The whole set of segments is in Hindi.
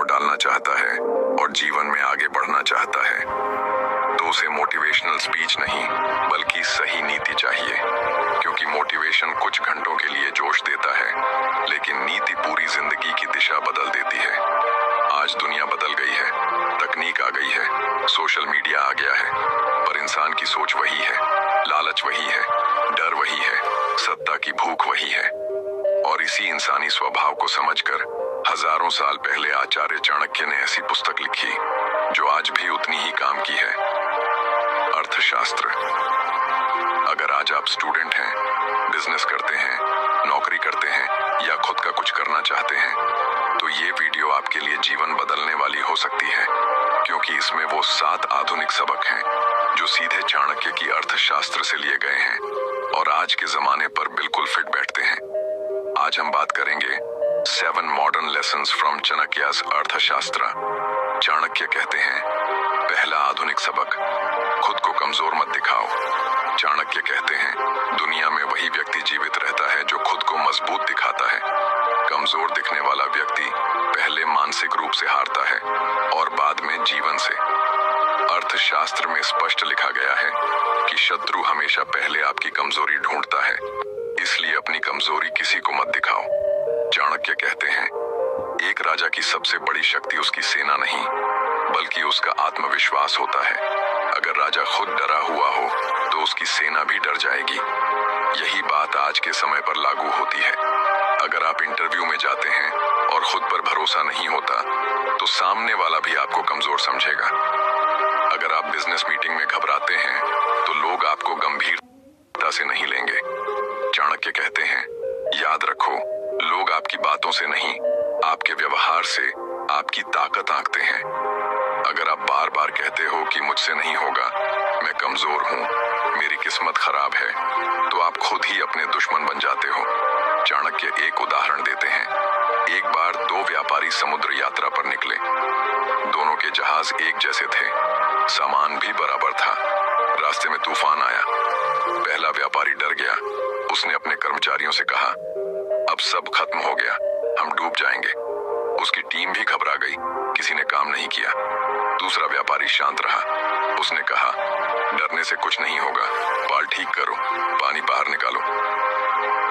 प्रभाव डालना चाहता है और जीवन में आगे बढ़ना चाहता है तो उसे मोटिवेशनल स्पीच नहीं बल्कि सही नीति चाहिए, क्योंकि मोटिवेशन कुछ घंटों के लिए जोश देता है लेकिन नीति पूरी जिंदगी की दिशा बदल देती है। आज दुनिया बदल गई है, तकनीक आ गई है, सोशल मीडिया आ गया है, पर इंसान की सोच वही है, लालच वही है, डर वही है, सत्ता की भूख वही है। और इसी इंसानी स्वभाव को समझकर हजारों साल पहले आचार्य चाणक्य ने ऐसी पुस्तक लिखी जो आज भी उतनी ही काम की है, अर्थशास्त्र। अगर आज आप स्टूडेंट हैं, बिजनेस करते हैं, नौकरी करते हैं या खुद का कुछ करना चाहते हैं तो ये वीडियो आपके लिए जीवन बदलने वाली हो सकती है, क्योंकि इसमें वो 7 आधुनिक सबक हैं जो सीधे चाणक्य की अर्थशास्त्र से लिए गए हैं और आज के जमाने पर बिल्कुल फिट बैठते हैं। आज हम बात करेंगे 7 मॉडर्न लेसन्स फ्रॉम चाणक्य's अर्थशास्त्र। चाणक्य कहते हैं, पहला आधुनिक सबक, खुद को कमजोर मत दिखाओ। चाणक्य कहते हैं, दुनिया में वही व्यक्ति जीवित रहता है जो खुद को मजबूत दिखाता है। कमजोर दिखने वाला व्यक्ति पहले मानसिक रूप से हारता है और बाद में जीवन से। अर्थशास्त्र में स्पष्ट लिखा गया है कि शत्रु हमेशा पहले आपकी कमजोरी ढूंढता है, इसलिए अपनी कमजोरी किसी को मत दिखाओ। चाणक्य कहते हैं, एक राजा की सबसे बड़ी शक्ति उसकी सेना नहीं बल्कि उसका आत्मविश्वास होता है। अगर राजा खुद डरा हुआ हो तो उसकी सेना भी डर जाएगी। यही बात आज के समय पर लागू होती है। अगर आप इंटरव्यू में जाते हैं और खुद पर भरोसा नहीं होता तो सामने वाला भी आपको कमजोर समझेगा। अगर आप बिजनेस मीटिंग में घबराते हैं तो लोग आपको गंभीरता से नहीं लेंगे। चाणक्य कहते हैं, याद रखो, लोग आपकी बातों से नहीं, आपके व्यवहार से आपकी ताकत आंकते हैं। अगर आप बार बार कहते हो कि मुझसे नहीं होगा, मैं कमजोर हूँ, मेरी किस्मत खराब है, तो आप खुद ही अपने दुश्मन बन जाते हो। चाणक्य एक उदाहरण देते हैं। एक बार 2 व्यापारी समुद्र यात्रा पर निकले। दोनों के जहाज एक जैसे थे, सामान भी बराबर था। रास्ते में तूफान आया। पहला व्यापारी डर गया। उसने अपने कर्मचारियों से कहा, अब सब खत्म हो गया, हम डूब जाएंगे। उसकी टीम भी घबरा गई, किसी ने काम नहीं किया। दूसरा व्यापारी शांत रहा। उसने कहा, डरने से कुछ नहीं होगा, पाल ठीक करो, पानी बाहर निकालो।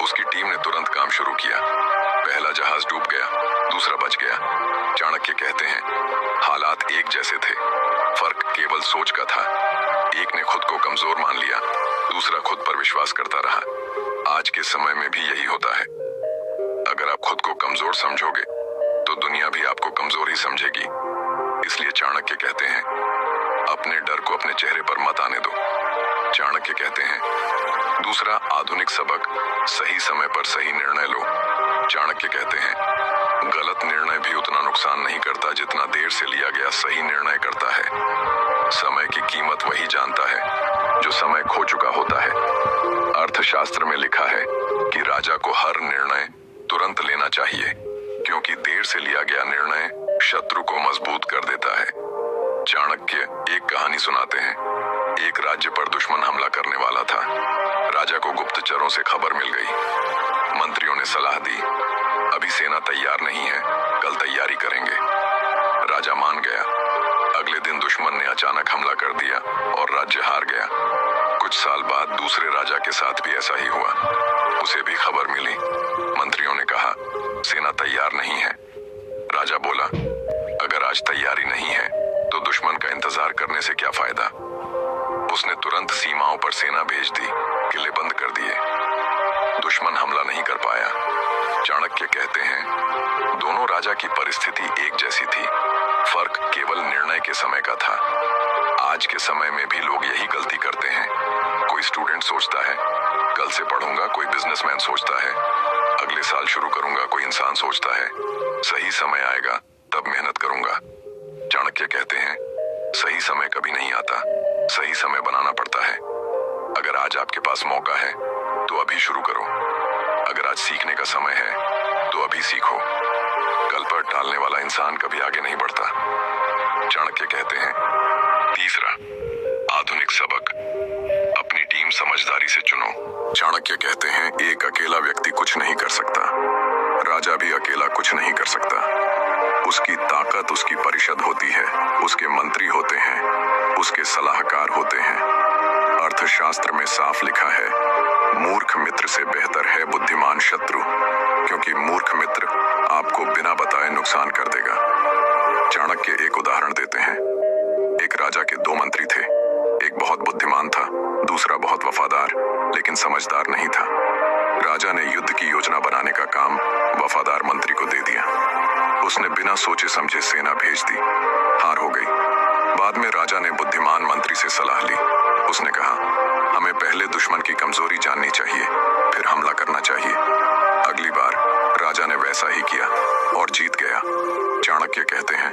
उसकी टीम ने तुरंत काम शुरू किया। पहला जहाज डूब गया, दूसरा बच गया। चाणक्य कहते हैं, हालात एक जैसे थे, फर्क केवल सोच का था। एक ने खुद को कमजोर मान लिया, दूसरा खुद पर विश्वास करता रहा। आज के समय में भी यही होता है। अगर आप खुद को कमजोर समझोगे तो दुनिया भी आपको कमजोर ही समझेगी। इसलिए चाणक्य कहते हैं, अपने डर को अपने चेहरे पर मत आने दो। चाणक्य कहते हैं, दूसरा आधुनिक सबक, सही समय पर सही निर्णय लो। चाणक्य कहते हैं, गलत निर्णय भी उतना नुकसान नहीं करता जितना देर से लिया गया सही निर्णय करता है। समय की कीमत वही जानता है जो समय खो चुका होता है। अर्थशास्त्र में लिखा है कि राजा को हर निर्णय तुरंत लेना चाहिए, क्योंकि देर से लिया गया निर्णय शत्रु को मजबूत कर देता है। चाणक्य एक कहानी सुनाते हैं। एक राज्य पर दुश्मन हमला करने वाला था। राजा को गुप्तचरों से खबर मिल गई। मंत्रियों ने सलाह दी, अभी सेना तैयार नहीं है, कल तैयारी करेंगे। राजा मान गया। अगले दिन दुश्मन ने अचानक हमला कर दिया और राज्य हार गया। कुछ साल बाद दूसरे राजा के साथ भी ऐसा ही हुआ। उसे भी खबर मिली। मंत्रियों ने कहा, सेना तैयार नहीं है। राजा बोला, अगर आज तैयारी नहीं है तो दुश्मन का इंतजार करने से क्या फायदा। उसने तुरंत सीमाओं पर सेना भेज दी, किले बंद कर दिए। दुश्मन हमला नहीं कर पाया। चाणक्य कहते हैं, दोनों राजा की परिस्थिति एक जैसी थी, फर्क केवल निर्णय के समय का था। आज के समय में भी लोग यही गलती करते हैं। कोई स्टूडेंट सोचता है, कल से पढ़ूंगा, कोई बिजनेसमैन सोचता है, अगले साल शुरू करूंगा, कोई इंसान सोचता है, सही समय आएगा तब मेहनत करूंगा। चाणक्य कहते हैं, सही समय कभी नहीं आता, सही समय बनाना पड़ता है। अगर आज आपके पास मौका है तो अभी शुरू करो। अगर आज सीखने का समय है तो अभी सीखो। कल पर टालने वाला इंसान कभी आगे नहीं बढ़ता। चाणक्य कहते हैं, तीसरा आधुनिक सबक, अपनी टीम समझदारी से चुनो। चाणक्य कहते हैं, एक अकेला व्यक्ति कुछ नहीं कर सकता, राजा भी अकेला कुछ नहीं कर सकता। उसकी ताकत उसकी परिषद होती है, उसके मंत्री होते हैं, उसके सलाहकार होते हैं। अर्थशास्त्र में साफ लिखा है, मूर्ख मित्र से बेहतर है बुद्धिमान शत्रु, क्योंकि मूर्ख मित्र आपको बिना बताए नुकसान कर देगा। चाणक्य एक उदाहरण देते हैं। एक राजा के दो मंत्री थे। एक बहुत बुद्धिमान था, दूसरा बहुत वफादार लेकिन समझदार नहीं था। राजा ने युद्ध की योजना बनाने का काम वफादार मंत्री को दे दिया। उसने बिना सोचे समझे सेना भेज दी। हार हो गई। बाद में राजा ने बुद्धिमान मंत्री से सलाह ली। उसने कहा, हमें पहले दुश्मन की कमजोरी जाननी चाहिए, फिर हमला करना चाहिए। अगली बार राजा ने वैसा ही किया और जीत गया। चाणक्य कहते हैं,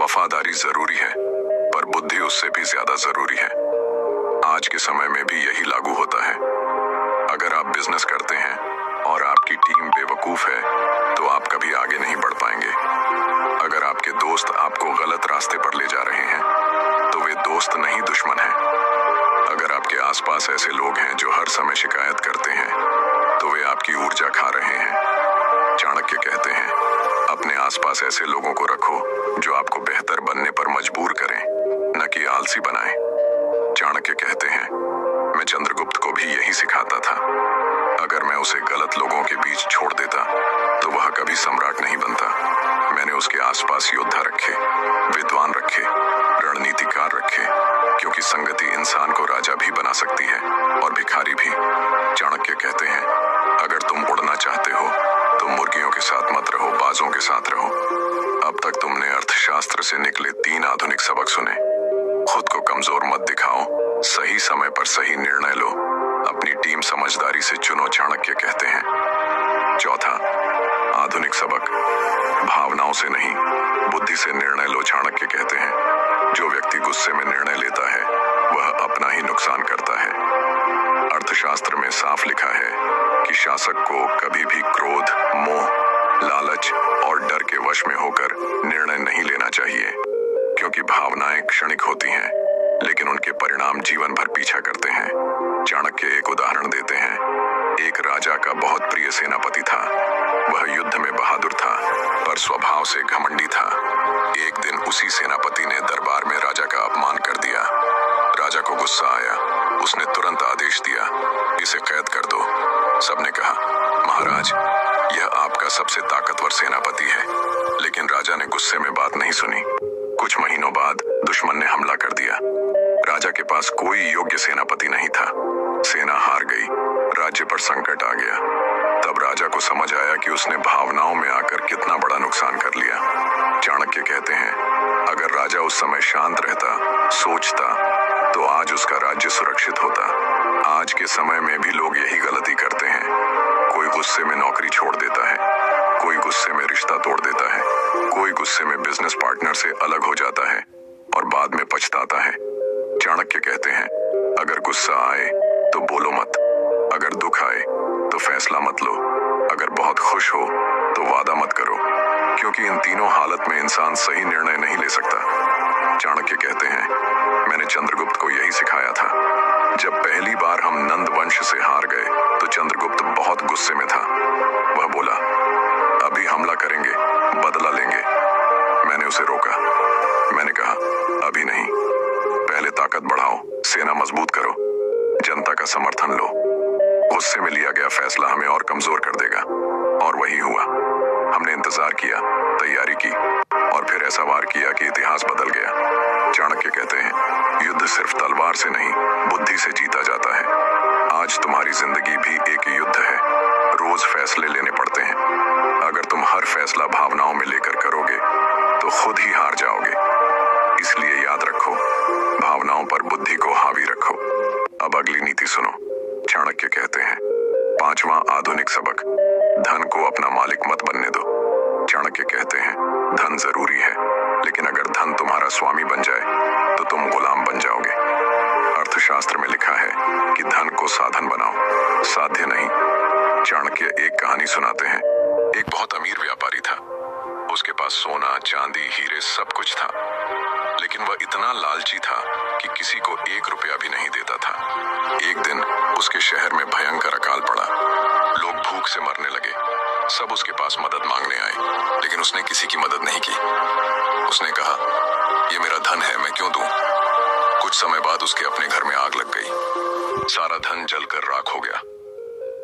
वफादारी जरूरी है, पर बुद्धि उससे भी ज्यादा जरूरी है। आज के समय में भी यही लागू होता है। अगर आप बिजनेस करते हैं और आपकी टीम बेवकूफ है, तो आप कभी आगे नहीं बढ़ पाएंगे। अगर आपके दोस्त आपको गलत रास्ते पर ले जा रहे हैं, तो वे दोस्त नहीं दुश्मन हैं। अगर आपके आसपास ऐसे लोग हैं जो हर समय शिकायत करते हैं, तो वे आपकी ऊर्जा खा रहे हैं। चाणक्य कहते हैं, अपने आसपास ऐसे लोगों को रखो जो आपको बेहतर बनने पर मजबूर करें, न कि आलसी बनाएं। चाणक्य कहते हैं, मैं चंद्रगुप्त को भी यही सिखाता था। अगर मैं उसे गलत लोगों के बीच छोड़ देता, तो वह कभी सम्राट नहीं बनता। मैंने उसके आसपास योद्धा रखे, विद्वान रखे, रणनीतिकार रखे, क्योंकि संगति इंसान को राजा भी बना सकती है और भिखारी भी। चाणक्य कहते हैं, अगर तुम उड़ना चाहते हो, तो मुर्गियों के साथ मत रहो, बाजों के साथ रहो। अब तक तुमने अर्थशास्त्र से निकले 3 आधुनिक सबक सुने। खुद को कमजोर मत दिखाओ, सही समय पर सही निर्णय लो, अपनी टीम समझदारी से चुनो, चाणक्य कहते हैं। चौथा आधुनिक सबक, भावनाओं से नहीं, बुद्धि से निर्णय लो, चाणक्य कहते हैं। जो व्यक्ति गुस्से में निर्णय लेता है, वह अपना ही नुकसान करता है। अर्थशास्त्र में साफ लिखा है कि शासक को कभी भी क्रोध, मोह, लालच और डर के वश में होकर निर्णय नहीं लेना चाहिए, क्योंकि भावनाएं क्षणिक होती हैं, लेकिन उनके परिणाम जीवन भर पीछा करते हैं। चाणक्य एक उदाहरण देते हैं। एक राजा का बहुत प्रिय सेनापति था। वह युद्ध में बहादुर था, पर स्वभाव से घमंडी था। एक दिन उसी सेनापति ने दरबार में राजा का अपमान कर दिया। राजा को गुस्सा आया। उसने तुरंत आदेश दिया, इसे कैद कर दो। सबने कहा, महाराज, यह आपका सबसे ताकतवर सेनापति है। लेकिन राजा ने गुस्से में बात नहीं सुनी। कुछ महीनों बाद दुश्मन ने हमला कर दिया। राजा के पास कोई योग्य सेनापति नहीं था। सेना हार गई, राज्य पर संकट आ गया। तब राजा को समझ आया कि उसने भावनाओं में आकर कितना बड़ा नुकसान कर लिया। चाणक्य कहते हैं, अगर राजा उस समय शांत रहता, सोचता, तो आज उसका राज्य सुरक्षित होता। आज के समय में भी लोग यही गलती करते हैं। कोई गुस्से में नौकरी छोड़ देता है, कोई गुस्से में रिश्ता तोड़ देता है, कोई गुस्से में बिजनेस पार्टनर से अलग हो जाता है और बाद में पछताता है। चाणक्य कहते हैं, अगर गुस्सा आए तो बोलो मत, अगर दुख आए तो फैसला मत लो, अगर बहुत खुश हो तो वादा मत करो, क्योंकि इन तीनों हालत में इंसान सही निर्णय नहीं ले सकता। चाणक्य कहते हैं, मैंने चंद्रगुप्त को यही सिखाया था। जब पहली बार हम नंद वंश से हार गए, तो चंद्रगुप्त बहुत गुस्से में था। वह बोला, अभी हमला करेंगे, बदला लेंगे। मैंने उसे रोका। मैंने कहा, अभी नहीं, पहले ताकत बढ़ाओ, सेना मजबूत करो, जनता का समर्थन लो। गुस्से में लिया गया फैसला हमें और कमजोर कर देगा। और वही हुआ। हमने इंतजार किया, तैयारी की और फिर ऐसा वार किया कि इतिहास बदल गया। चाणक्य कहते हैं, युद्ध सिर्फ तलवार से नहीं, बुद्धि से जीता जाता है। आज तुम्हारी जिंदगी भी एक युद्ध है। रोज फैसले लेने पड़ते हैं। अगर तुम हर फैसला भावनाओं में लेकर करोगे, तो खुद ही हार जाओगे। इसलिए याद रखो, भावनाओं पर बुद्धि को हावी रखो। अब अगली नीति सुनो। चाणक्य कहते हैं, 5वां आधुनिक सबक, धन को अपना मालिक मत बनने दो। चाणक्य कहते हैं, धन जरूरी है, लेकिन अगर धन तुम्हारा स्वामी बन जाए, तो तुम गुलाम बन जाओगे। अर्थशास्त्र में लिखा है कि धन को साधन बनाओ, साध्य नहीं। चाणक्य एक कहानी सुनाते हैं। एक बहुत अमीर व्यापारी था। उसके पास सोना, चांदी, हीरे सब कुछ था, लेकिन वह इतना लालची था कि किसी को 1 रुपया भी नहीं देता था। एक दिन उसके शहर में भयंकर अकाल पड़ा। लोग भूख से मरने लगे। सब उसके पास मदद मांगने आए, लेकिन उसने किसी की मदद नहीं की। उसने कहा, ये मेरा धन है, मैं क्यों दूं? कुछ समय बाद उसके अपने घर में आग लग गई। सारा धन जलकर राख हो गया।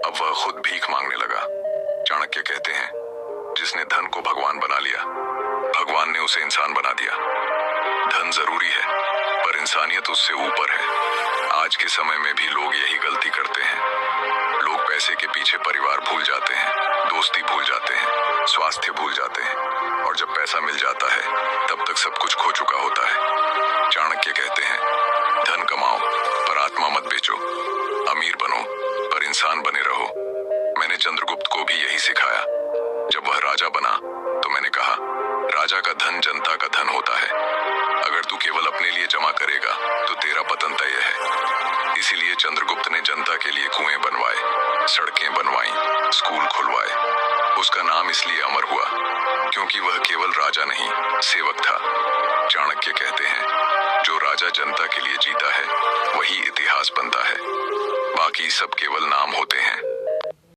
अब वह खुद भीख मांगने लगा। चाणक्य कहते हैं, जिसने धन को भगवान बना लिया, भगवान ने उसे इंसान बना दिया। धन जरूरी है, पर इंसानियत उससे ऊपर है। आज के समय में भी लोग यही गलती करते हैं। लोग पैसे के पीछे परिवार भूल जाते हैं, दोस्ती भूल जाते हैं, स्वास्थ्य भूल जाते हैं, और जब पैसा मिल जाता है तब तक सब कुछ खो चुका होता है। चाणक्य कहते हैं, धन कमाओ पर आत्मा मत बेचो, अमीर बनो पर इंसान बने रहो। मैंने चंद्रगुप्त को भी यही सिखाया। जब वह राजा बना तो मैंने कहा, राजा का धन जनता का धन होता है। अगर तू केवल अपने लिए जमा करेगा तो तेरा पतन तय है। इसीलिए चंद्रगुप्त ने जनता के लिए कुएं बनवाए, सड़कें बनवाई, स्कूल खुलवाए। उसका नाम इसलिए अमर हुआ क्योंकि वह केवल राजा नहीं, सेवक था। चाणक्य कहते हैं, जो राजा जनता के लिए जीता है वही इतिहास बनता है, बाकी सब केवल नाम होते हैं।